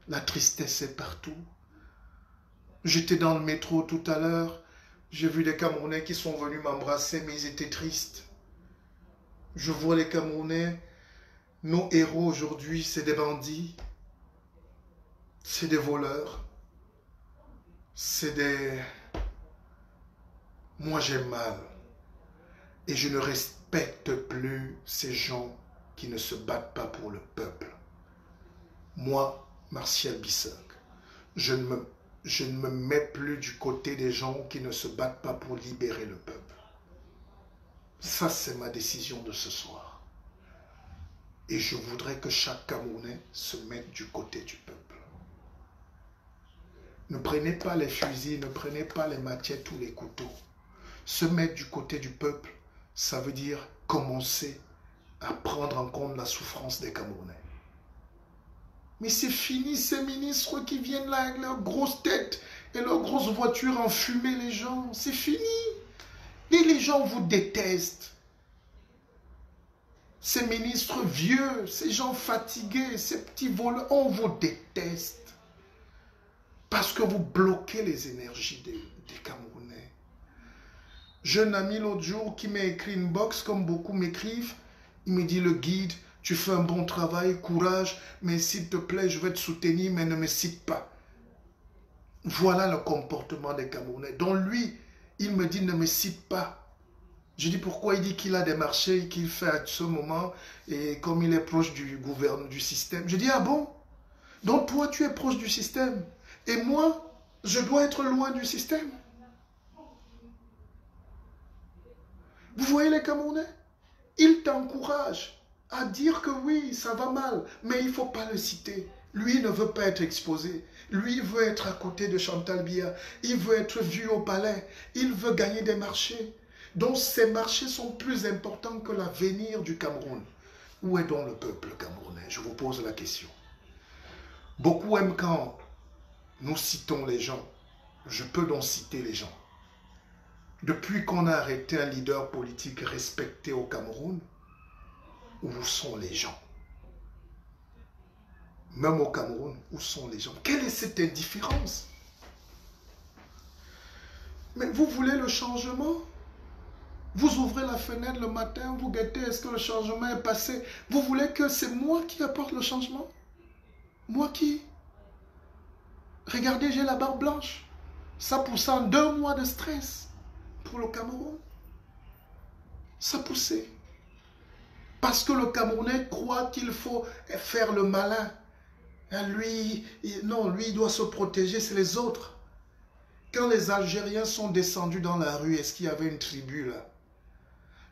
La tristesse est partout. J'étais dans le métro tout à l'heure. J'ai vu des Camerounais qui sont venus m'embrasser, mais ils étaient tristes. Je vois les Camerounais, nos héros aujourd'hui, c'est des bandits, c'est des voleurs, c'est des... Moi j'ai mal. Et je ne respecte plus ces gens qui ne se battent pas pour le peuple. Moi, Martial Bissac, je ne me mets plus du côté des gens qui ne se battent pas pour libérer le peuple. Ça, c'est ma décision de ce soir. Et je voudrais que chaque Camerounais se mette du côté du peuple. Ne prenez pas les fusils, ne prenez pas les machettes ou les couteaux. Se mettre du côté du peuple, ça veut dire commencer à prendre en compte la souffrance des Camerounais. Mais c'est fini ces ministres qui viennent là avec leurs grosses têtes et leurs grosses voitures enfumer les gens. C'est fini. Et les gens vous détestent. Ces ministres vieux, ces gens fatigués, ces petits voleurs, on vous déteste. Parce que vous bloquez les énergies des Camerounais. J'ai un ami l'autre jour qui m'a écrit une box, comme beaucoup m'écrivent. Il me dit, le guide, tu fais un bon travail, courage, mais s'il te plaît, je vais te soutenir, mais ne me cite pas. Voilà le comportement des Camerounais. Donc lui, il me dit, ne me cite pas. Je dis pourquoi? Il dit qu'il a des marchés qu'il fait à ce moment et comme il est proche du gouvernement, du système. Je dis, ah bon? Donc toi, tu es proche du système et moi, je dois être loin du système. Vous voyez les Camerounais? Ils t'encouragent à dire que oui, ça va mal, mais il ne faut pas le citer. Lui ne veut pas être exposé. Lui veut être à côté de Chantal Biya. Il veut être vu au palais. Il veut gagner des marchés. Donc ces marchés sont plus importants que l'avenir du Cameroun. Où est donc le peuple camerounais? Je vous pose la question. Beaucoup aiment quand nous citons les gens. Je peux donc citer les gens. Depuis qu'on a arrêté un leader politique respecté au Cameroun, où sont les gens? Même au Cameroun, où sont les gens? Quelle est cette indifférence? Mais vous voulez le changement? Vous ouvrez la fenêtre le matin, vous guettez, est-ce que le changement est passé? Vous voulez que c'est moi qui apporte le changement? Moi qui? Regardez, j'ai la barbe blanche. Ça poussait en 2 mois de stress pour le Cameroun. Ça poussait. Parce que le Camerounais croit qu'il faut faire le malin. Lui, non, lui, il doit se protéger, c'est les autres. Quand les Algériens sont descendus dans la rue, est-ce qu'il y avait une tribu là?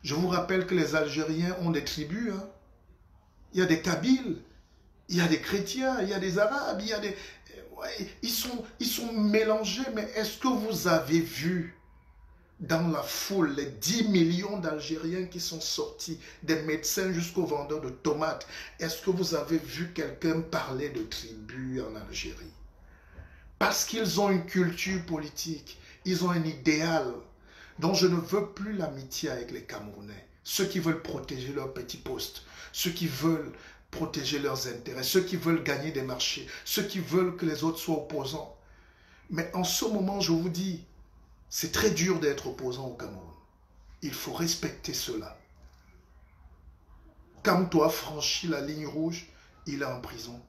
Je vous rappelle que les Algériens ont des tribus. Hein. Il y a des Kabyles, il y a des chrétiens, il y a des Arabes, il y a des... Ouais, ils sont mélangés, mais est-ce que vous avez vu dans la foule les 10 millions d'Algériens qui sont sortis, des médecins jusqu'aux vendeurs de tomates? Est-ce que vous avez vu quelqu'un parler de tribus en Algérie? Parce qu'ils ont une culture politique, ils ont un idéal. Donc je ne veux plus l'amitié avec les Camerounais. Ceux qui veulent protéger leurs petits postes, ceux qui veulent protéger leurs intérêts, ceux qui veulent gagner des marchés, ceux qui veulent que les autres soient opposants. Mais en ce moment, je vous dis, c'est très dur d'être opposant au Cameroun. Il faut respecter cela. Quand toi franchis la ligne rouge, il est en prison.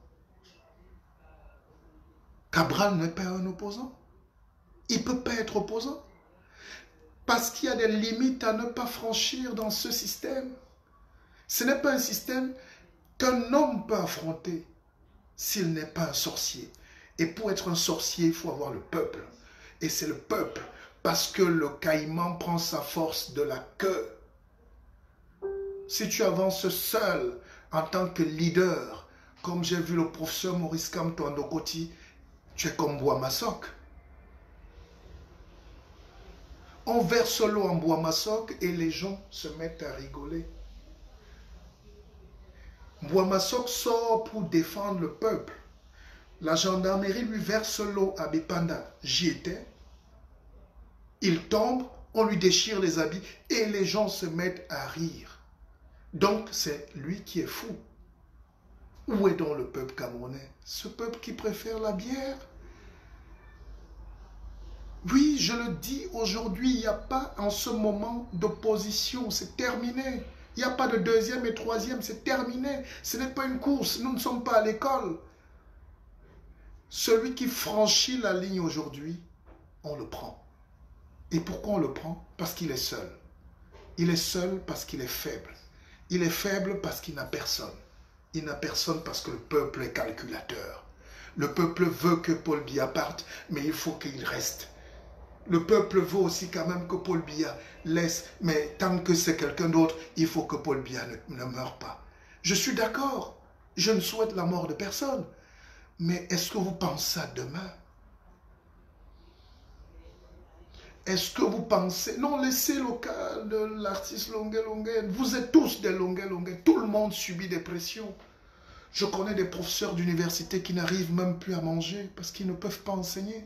Cabral n'est pas un opposant. Il ne peut pas être opposant. Parce qu'il y a des limites à ne pas franchir dans ce système. Ce n'est pas un système qu'un homme peut affronter s'il n'est pas un sorcier. Et pour être un sorcier, il faut avoir le peuple. Et c'est le peuple, parce que le caïman prend sa force de la queue. Si tu avances seul en tant que leader, comme j'ai vu le professeur Maurice Kamto Andokoti, tu es comme Bois-Massok. On verse l'eau en Bois-Massok et les gens se mettent à rigoler. Bois-Massok sort pour défendre le peuple. La gendarmerie lui verse l'eau à Bipanda. J'y étais. Il tombe, on lui déchire les habits et les gens se mettent à rire. Donc c'est lui qui est fou. Où est donc le peuple camerounais? Ce peuple qui préfère la bière? Oui, je le dis aujourd'hui, il n'y a pas en ce moment d'opposition, c'est terminé. Il n'y a pas de deuxième et troisième, c'est terminé. Ce n'est pas une course, nous ne sommes pas à l'école. Celui qui franchit la ligne aujourd'hui, on le prend. Et pourquoi on le prend? Parce qu'il est seul. Il est seul parce qu'il est faible. Il est faible parce qu'il n'a personne. Il n'a personne parce que le peuple est calculateur. Le peuple veut que Paul Biya parte, mais il faut qu'il reste. Le peuple veut aussi quand même que Paul Biya laisse, mais tant que c'est quelqu'un d'autre, il faut que Paul Biya ne meure pas. Je suis d'accord, je ne souhaite la mort de personne, mais est-ce que vous pensez à demain? Est-ce que vous pensez... Non, laissez le cas de l'artiste Longuet Longuet. Vous êtes tous des Longuet Longuet. Tout le monde subit des pressions. Je connais des professeurs d'université qui n'arrivent même plus à manger parce qu'ils ne peuvent pas enseigner.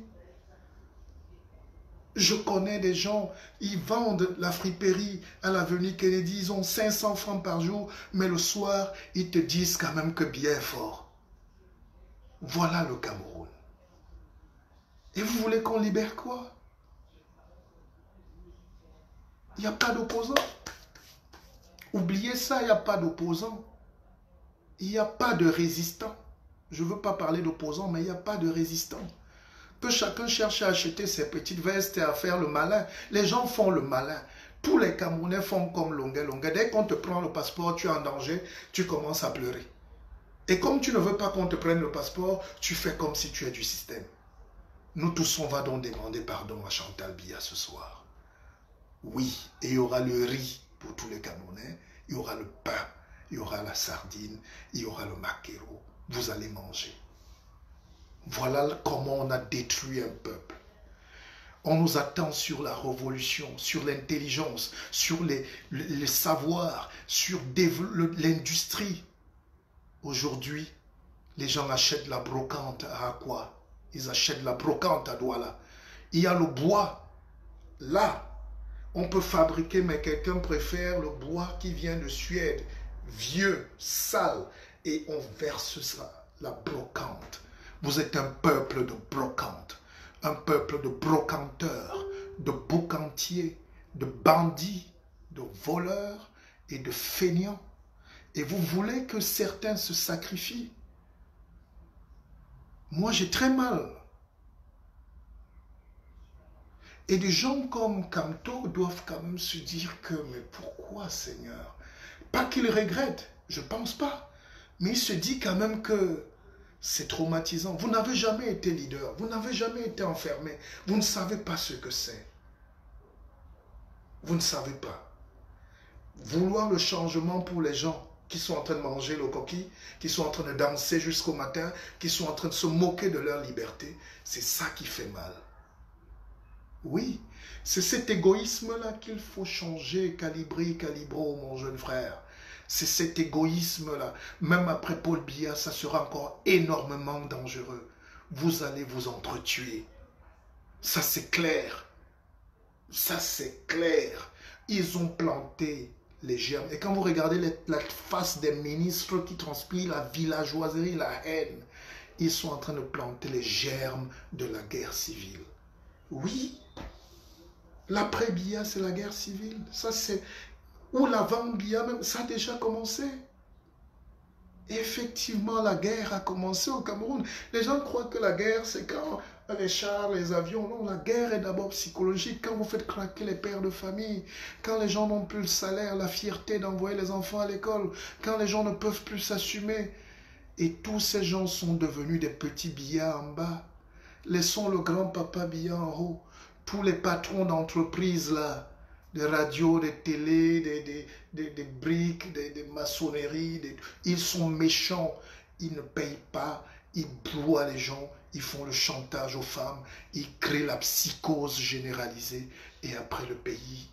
Je connais des gens, ils vendent la friperie à l'avenue Kennedy, ils ont 500 francs par jour, mais le soir, ils te disent quand même que bien fort. Voilà le Cameroun. Et vous voulez qu'on libère quoi? Il n'y a pas d'opposants. Oubliez ça, il n'y a pas d'opposants. Il n'y a pas de résistants. Je ne veux pas parler d'opposants, mais il n'y a pas de résistants. Que chacun cherche à acheter ses petites vestes et à faire le malin. Les gens font le malin. Tous les Camerounais font comme Longuet Longuet. Dès qu'on te prend le passeport, tu es en danger, tu commences à pleurer. Et comme tu ne veux pas qu'on te prenne le passeport, tu fais comme si tu es du système. Nous tous, on va donc demander pardon à Chantal Biya ce soir. Oui, et il y aura le riz pour tous les Camerounais, il y aura le pain, il y aura la sardine, il y aura le maquereau. Vous allez manger. Voilà comment on a détruit un peuple. On nous attend sur la révolution, sur l'intelligence, sur les savoirs, sur l'industrie. Aujourd'hui, les gens achètent la brocante à Akwa. Ils achètent la brocante à Douala. Il y a le bois. Là, on peut fabriquer, mais quelqu'un préfère le bois qui vient de Suède, vieux, sale, et on verse ça, la brocante. Vous êtes un peuple de brocantes, un peuple de brocanteurs, de boucantiers, de bandits, de voleurs et de feignants. Et vous voulez que certains se sacrifient. Moi, j'ai très mal. Et des gens comme Kamto doivent quand même se dire que, mais pourquoi, Seigneur? Pas qu'il regrette, je ne pense pas. Mais il se dit quand même que c'est traumatisant. Vous n'avez jamais été leader, vous n'avez jamais été enfermé. Vous ne savez pas ce que c'est. Vous ne savez pas. Vouloir le changement pour les gens qui sont en train de manger le coquille, qui sont en train de danser jusqu'au matin, qui sont en train de se moquer de leur liberté, c'est ça qui fait mal. Oui, c'est cet égoïsme-là qu'il faut changer, calibro, mon jeune frère. C'est cet égoïsme-là. Même après Paul Biya, ça sera encore énormément dangereux. Vous allez vous entretuer. Ça, c'est clair. Ça, c'est clair. Ils ont planté les germes. Et quand vous regardez la face des ministres qui transpirent la villageoiserie, la haine, ils sont en train de planter les germes de la guerre civile. Oui, l'après-Biya, c'est la guerre civile. Ça, c'est... Ou l'avant-Biya, même, ça a déjà commencé. Et effectivement, la guerre a commencé au Cameroun. Les gens croient que la guerre, c'est quand les chars, les avions. Non, la guerre est d'abord psychologique. Quand vous faites craquer les pères de famille, quand les gens n'ont plus le salaire, la fierté d'envoyer les enfants à l'école, quand les gens ne peuvent plus s'assumer. Et tous ces gens sont devenus des petits billets en bas. Laissons le grand-papa billet en haut. Tous les patrons d'entreprises là, des radios, des télés, des briques, des maçonneries, ils sont méchants. Ils ne payent pas, ils broient les gens, ils font le chantage aux femmes, ils créent la psychose généralisée. Et après le pays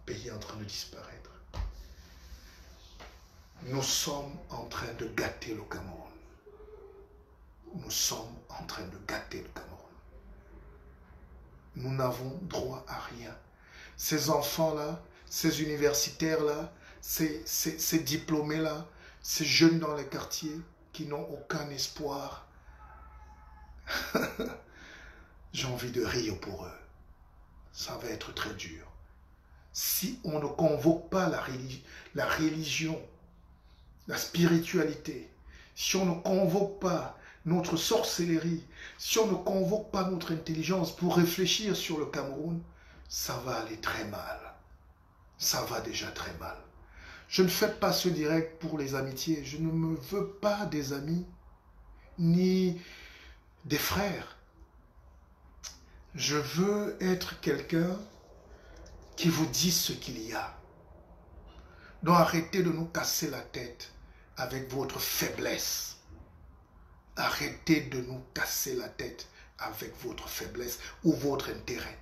est en train de disparaître. Nous sommes en train de gâter le Cameroun. Nous sommes en train de gâter le Cameroun. Nous n'avons droit à rien. Ces enfants-là, ces universitaires-là, ces diplômés-là, ces jeunes dans les quartiers qui n'ont aucun espoir, j'ai envie de rire pour eux. Ça va être très dur. Si on ne convoque pas la religion, la spiritualité, si on ne convoque pas notre sorcellerie, si on ne convoque pas notre intelligence pour réfléchir sur le Cameroun, ça va aller très mal. Ça va déjà très mal. Je ne fais pas ce direct pour les amitiés. Je ne me veux pas des amis, ni des frères. Je veux être quelqu'un qui vous dit ce qu'il y a. Donc arrêtez de nous casser la tête avec votre faiblesse. Arrêtez de nous casser la tête avec votre faiblesse ou votre intérêt,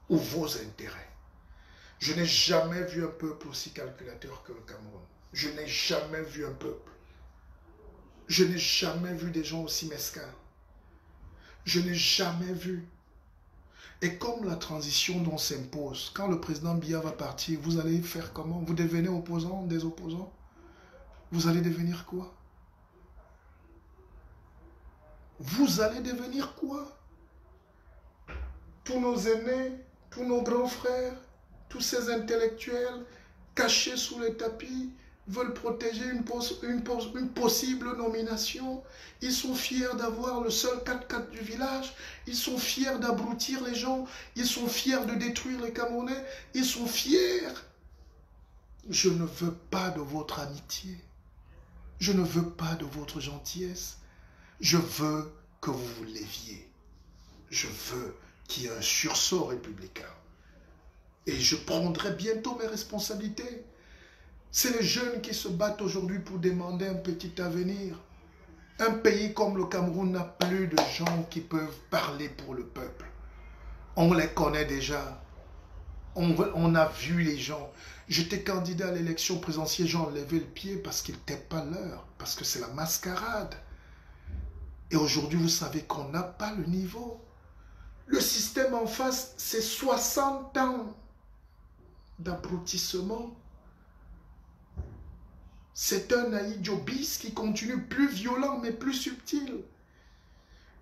ou vos intérêts. Je n'ai jamais vu un peuple aussi calculateur que le Cameroun. Je n'ai jamais vu un peuple. Je n'ai jamais vu des gens aussi mesquins. Je n'ai jamais vu. Et comme la transition dont s'impose, quand le président Biya va partir, vous allez faire comment? Vous devenez opposant, des opposants? Vous allez devenir quoi? Vous allez devenir quoi? Tous nos aînés, tous nos grands frères, tous ces intellectuels cachés sous les tapis veulent protéger une possible nomination. Ils sont fiers d'avoir le seul 4x4 du village. Ils sont fiers d'abrutir les gens. Ils sont fiers de détruire les Camerounais. Ils sont fiers. Je ne veux pas de votre amitié. Je ne veux pas de votre gentillesse. Je veux que vous vous léviez. Je veux qu'il y ait un sursaut républicain. Et je prendrai bientôt mes responsabilités. C'est les jeunes qui se battent aujourd'hui pour demander un petit avenir. Un pays comme le Cameroun n'a plus de gens qui peuvent parler pour le peuple. On les connaît déjà. On a vu les gens. J'étais candidat à l'élection présidentielle, j'ai enlevé le pied parce qu'il n'était pas l'heure. Parce que c'est la mascarade. Et aujourd'hui, vous savez qu'on n'a pas le niveau. Le système en face, c'est 60 ans d'abrutissement. C'est un Aïdjo bis qui continue, plus violent mais plus subtil.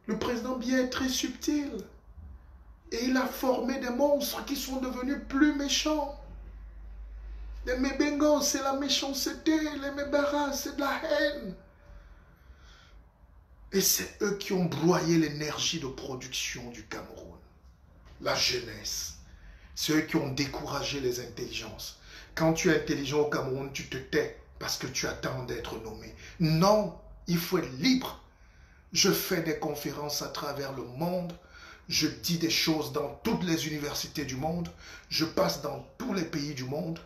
Le président Biya est très subtil. Et il a formé des monstres qui sont devenus plus méchants. Les Mébengos, c'est la méchanceté. Les Mébara, c'est de la haine. Et c'est eux qui ont broyé l'énergie de production du Cameroun. La jeunesse. C'est eux qui ont découragé les intelligences. Quand tu es intelligent au Cameroun, tu te tais parce que tu attends d'être nommé. Non, il faut être libre. Je fais des conférences à travers le monde. Je dis des choses dans toutes les universités du monde. Je passe dans tous les pays du monde.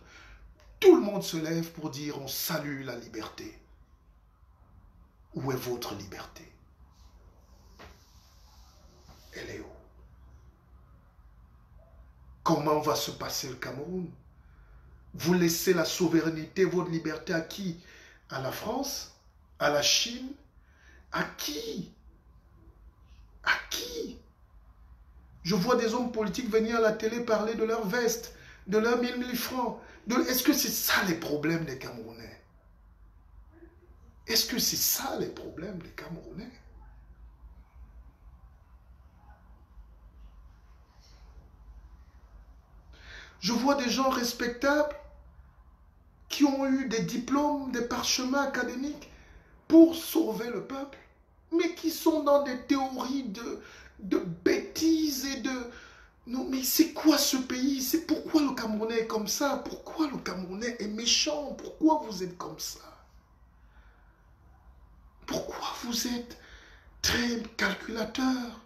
Tout le monde se lève pour dire on salue la liberté. Où est votre liberté? Elle est où? Comment va se passer le Cameroun? Vous laissez la souveraineté, votre liberté à qui? À la France? À la Chine? À qui? À qui? Je vois des hommes politiques venir à la télé parler de leur veste, de leurs 1000 francs. Est-ce que c'est ça les problèmes des Camerounais? Est-ce que c'est ça les problèmes des Camerounais? Je vois des gens respectables qui qui ont eu des diplômes, des parchemins académiques pour sauver le peuple, mais qui sont dans des théories de bêtises et de... Non, mais c'est quoi ce pays? C'est pourquoi le Camerounais est comme ça? Pourquoi le Camerounais est méchant? Pourquoi vous êtes comme ça? Pourquoi vous êtes très calculateur?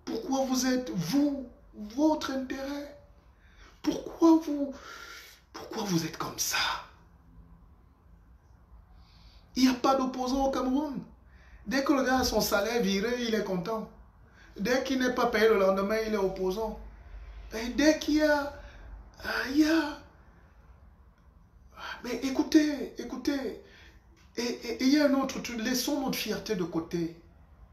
Pourquoi vous êtes, vous, votre intérêt? Pourquoi vous êtes comme ça? Il n'y a pas d'opposant au Cameroun. Dès que le gars a son salaire viré, il est content. Dès qu'il n'est pas payé le lendemain, il est opposant. Et dès qu'il y a... Mais écoutez. Et il y a un autre truc. Laissons notre fierté de côté.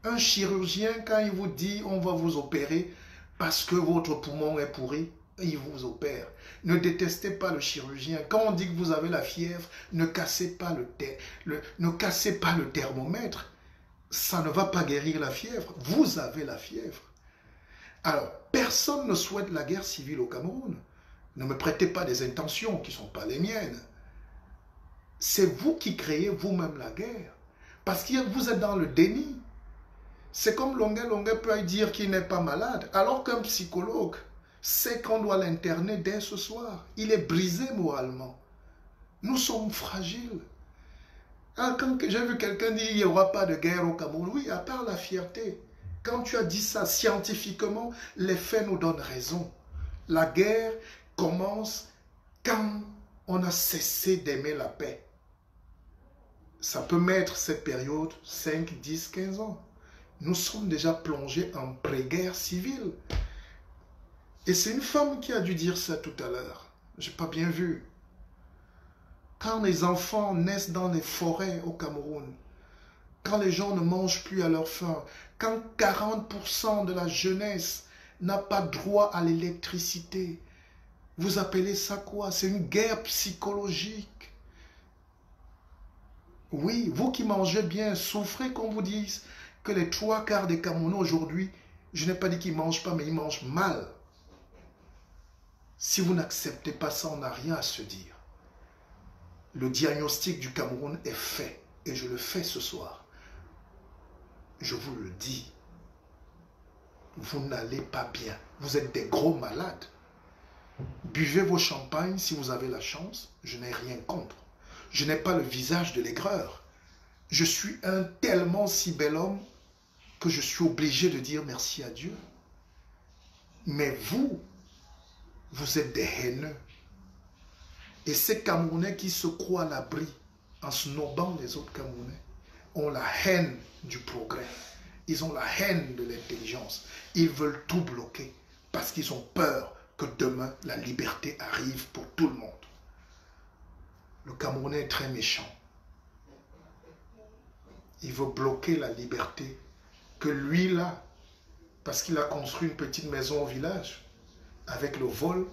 Un chirurgien, quand il vous dit on va vous opérer parce que votre poumon est pourri, il vous opère. Ne détestez pas le chirurgien. Quand on dit que vous avez la fièvre, ne cassez pas le thermomètre. Ça ne va pas guérir la fièvre. Vous avez la fièvre. Alors, personne ne souhaite la guerre civile au Cameroun. Ne me prêtez pas des intentions qui ne sont pas les miennes. C'est vous qui créez vous-même la guerre. Parce que vous êtes dans le déni. C'est comme Longuet peut dire qu'il n'est pas malade, alors qu'un psychologue sait qu'on doit l'interner dès ce soir. Il est brisé moralement. Nous sommes fragiles. Alors, quand j'ai vu quelqu'un dire qu'il n'y aura pas de guerre au Cameroun, oui, à part la fierté. Quand tu as dit ça scientifiquement, les faits nous donnent raison. La guerre commence quand on a cessé d'aimer la paix. Ça peut mettre cette période 5, 10, 15 ans. Nous sommes déjà plongés en pré-guerre civile. Et c'est une femme qui a dû dire ça tout à l'heure. Je n'ai pas bien vu. Quand les enfants naissent dans les forêts au Cameroun, quand les gens ne mangent plus à leur faim, quand 40% de la jeunesse n'a pas droit à l'électricité, vous appelez ça quoi? C'est une guerre psychologique. Oui, vous qui mangez bien, souffrez qu'on vous dise que les 3/4 des Camerounais aujourd'hui, je n'ai pas dit qu'ils ne mangent pas, mais ils mangent mal. Si vous n'acceptez pas ça, on n'a rien à se dire. Le diagnostic du Cameroun est fait, et je le fais ce soir. Je vous le dis. Vous n'allez pas bien. Vous êtes des gros malades. Buvez vos champagnes si vous avez la chance. Je n'ai rien contre. Je n'ai pas le visage de l'aigreur. Je suis un tellement si bel homme que je suis obligé de dire merci à Dieu. Mais vous êtes des haineux. Et ces Camerounais qui se croient à l'abri en snobant les autres Camerounais ont la haine du progrès. Ils ont la haine de l'intelligence. Ils veulent tout bloquer parce qu'ils ont peur que demain la liberté arrive pour tout le monde. Le Camerounais est très méchant. Il veut bloquer la liberté que lui là, parce qu'il a construit une petite maison au village, avec le vol,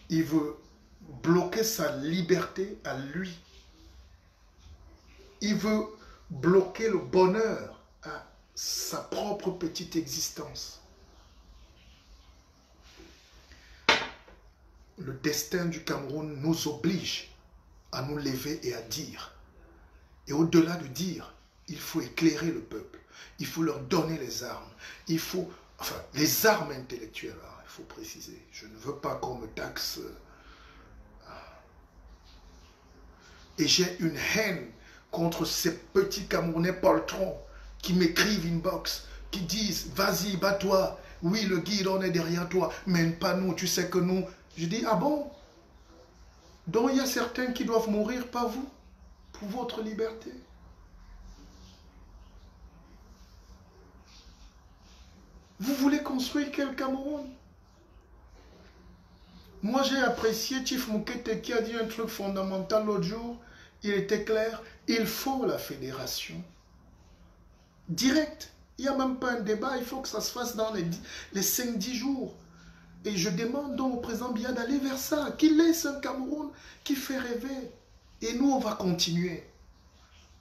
il veut bloquer sa liberté à lui. Il veut bloquer le bonheur à sa propre petite existence. Le destin du Cameroun nous oblige à nous lever et à dire. Et au-delà de dire, il faut éclairer le peuple. Il faut leur donner les armes. Il faut, enfin, les armes intellectuelles, hein, il faut préciser. Je ne veux pas qu'on me taxe. Et j'ai une haine contre ces petits Camerounais poltrons qui m'écrivent inbox, qui disent, vas-y, bats-toi. Oui, le guide, on est derrière toi. Mais pas nous, tu sais que nous... Je dis, ah bon? Donc il y a certains qui doivent mourir, pas vous, pour votre liberté. Vous voulez construire quel Cameroun? Moi j'ai apprécié Chief Moukete qui a dit un truc fondamental l'autre jour. Il était clair, il faut la fédération. Direct. Il n'y a même pas un débat, il faut que ça se fasse dans les 5-10 jours. Et je demande donc au président Biya d'aller vers ça, qu'il laisse un Cameroun qui fait rêver. Et nous, on va continuer.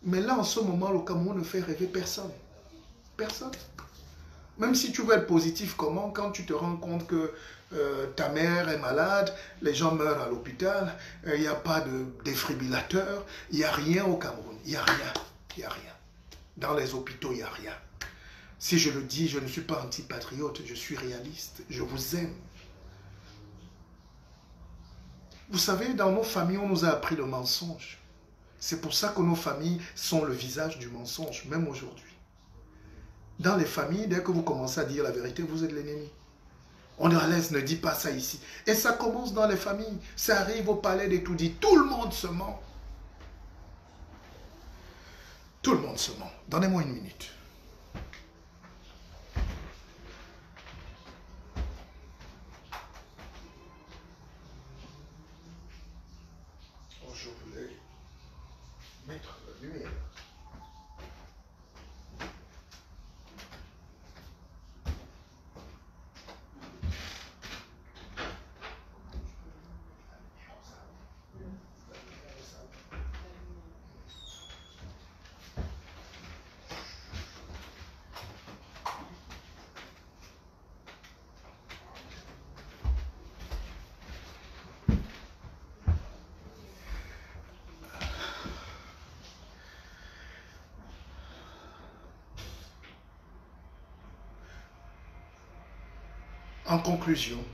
Mais là, en ce moment, le Cameroun ne fait rêver personne. Personne. Même si tu veux être positif, comment quand tu te rends compte que ta mère est malade, les gens meurent à l'hôpital, il n'y a pas de défibrillateur, il n'y a rien au Cameroun, il n'y a rien, il n'y a rien. Dans les hôpitaux, il n'y a rien. Si je le dis, je ne suis pas antipatriote, je suis réaliste, je vous aime. Vous savez, dans nos familles, on nous a appris le mensonge. C'est pour ça que nos familles sont le visage du mensonge, même aujourd'hui. Dans les familles, dès que vous commencez à dire la vérité, vous êtes l'ennemi. On est à l'aise, ne dis pas ça ici. Et ça commence dans les familles. Ça arrive au palais des tout dit. Tout le monde se ment. Tout le monde se ment. Donnez-moi une minute. Oh, je voulais mettre la lumière. En conclusion,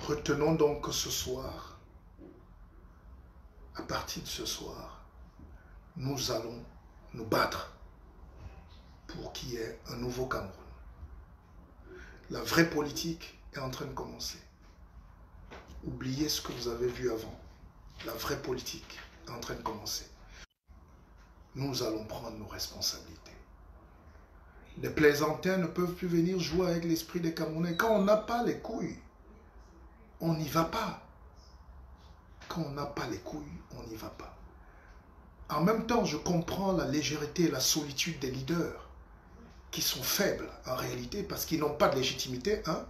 retenons donc que ce soir, à partir de ce soir, nous allons nous battre pour qu'il y ait un nouveau Cameroun. La vraie politique est en train de commencer. Oubliez ce que vous avez vu avant. La vraie politique est en train de commencer. Nous allons prendre nos responsabilités. Les plaisantins ne peuvent plus venir jouer avec l'esprit des Camerounais. Quand on n'a pas les couilles, on n'y va pas. Quand on n'a pas les couilles, on n'y va pas. En même temps, je comprends la légèreté et la solitude des leaders qui sont faibles en réalité parce qu'ils n'ont pas de légitimité. Hein?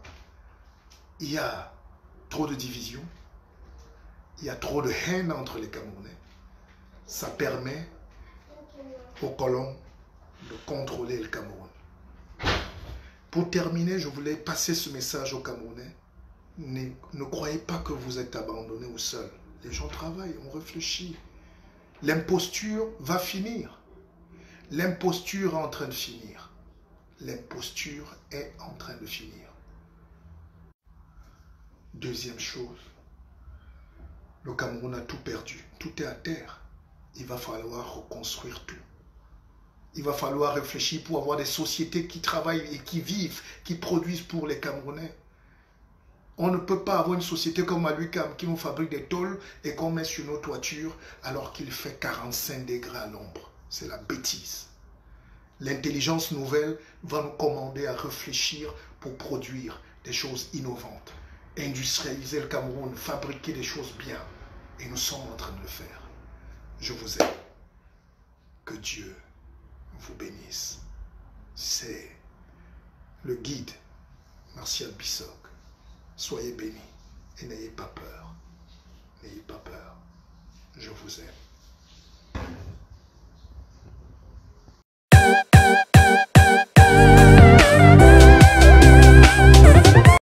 Il y a trop de divisions, il y a trop de haine entre les Camerounais. Ça permet aux colons de contrôler le Cameroun. Pour terminer, je voulais passer ce message aux Camerounais. Ne croyez pas que vous êtes abandonnés ou seuls. Les gens travaillent, on réfléchit. L'imposture va finir. L'imposture est en train de finir. L'imposture est en train de finir. Deuxième chose, le Cameroun a tout perdu. Tout est à terre. Il va falloir reconstruire tout. Il va falloir réfléchir pour avoir des sociétés qui travaillent et qui vivent, qui produisent pour les Camerounais. On ne peut pas avoir une société comme à l'UQAM qui nous fabrique des tôles et qu'on met sur nos toitures alors qu'il fait 45 degrés à l'ombre. C'est la bêtise. L'intelligence nouvelle va nous commander à réfléchir pour produire des choses innovantes. Industrialiser le Cameroun, fabriquer des choses bien. Et nous sommes en train de le faire. Je vous aime. Que Dieu vous bénisse. C'est le guide Martial Bissoc. Soyez bénis et n'ayez pas peur. N'ayez pas peur. Je vous aime.